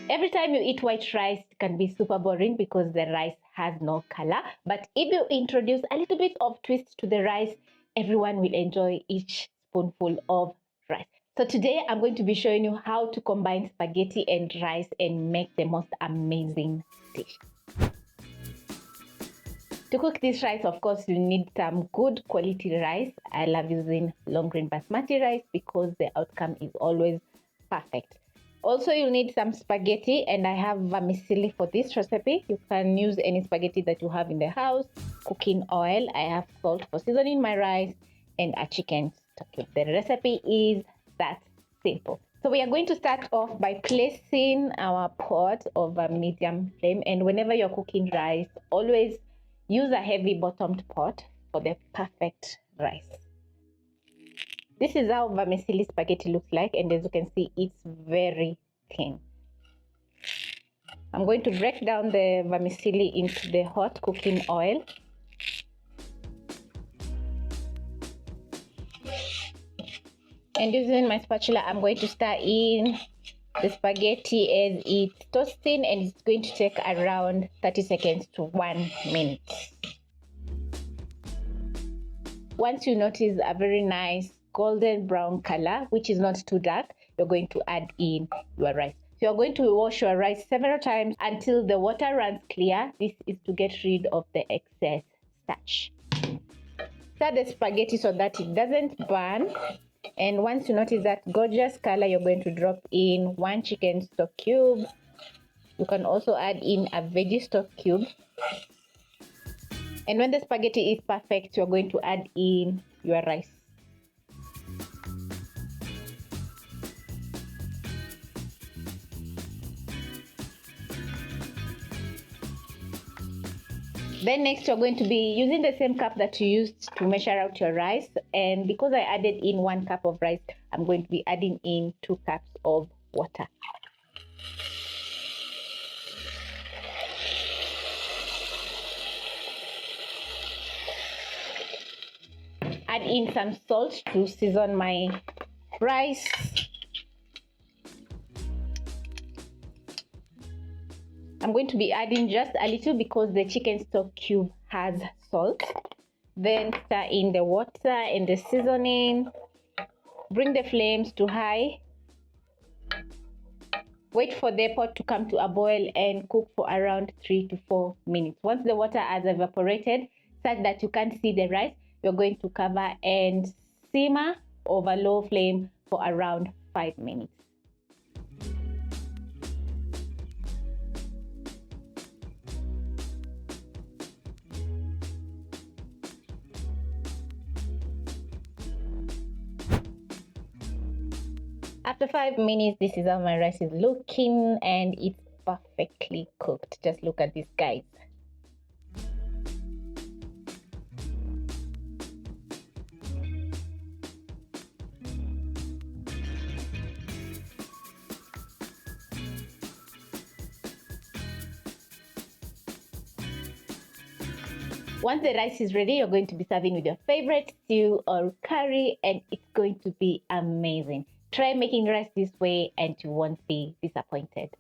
Every time you eat white rice, it can be super boring because the rice has no color. But if you introduce a little bit of twist to the rice, everyone will enjoy each spoonful of rice. So today I'm going to be showing you how to combine spaghetti and rice and make the most amazing dish. To cook this rice, of course, you need some good quality rice. I love using long grain basmati rice because the outcome is always perfect. Also, you'll need some spaghetti, and I have vermicelli for this recipe. You can use any spaghetti that you have in the house. Cooking oil, I have salt for seasoning my rice, and a chicken stock cube. The recipe is that simple. So we are going to start off by placing our pot over medium flame, and whenever you're cooking rice, always use a heavy bottomed pot for the perfect rice. This is how vermicelli spaghetti looks like, and as you can see, it's very thin. I'm going to break down the vermicelli into the hot cooking oil. And using my spatula, I'm going to stir in the spaghetti as it's toasting, and it's going to take around 30 seconds to 1 minute. Once you notice a very nice golden brown color, which is not too dark, you're going to add in your rice. So you're going to wash your rice several times until the water runs clear. This is to get rid of the excess starch. Stir the spaghetti so that it doesn't burn. And once you notice that gorgeous color, you're going to drop in 1 chicken stock cube. You can also add in a veggie stock cube. And when the spaghetti is perfect, you're going to add in your rice. Then next, you're going to be using the same cup that you used to measure out your rice. And because I added in 1 cup of rice, I'm going to be adding in 2 cups of water. Add in some salt to season my rice. I'm going to be adding just a little because the chicken stock cube has salt. Then stir in the water and the seasoning. Bring the flames to high. Wait for the pot to come to a boil and cook for around 3 to 4 minutes. Once the water has evaporated such that you can't see the rice, you're going to cover and simmer over low flame for around 5 minutes. After 5 minutes, this is how my rice is looking, and it's perfectly cooked. Just look at this, guys. Once the rice is ready, you're going to be serving with your favorite stew or curry, and it's going to be amazing. Try making rice this way and you won't be disappointed.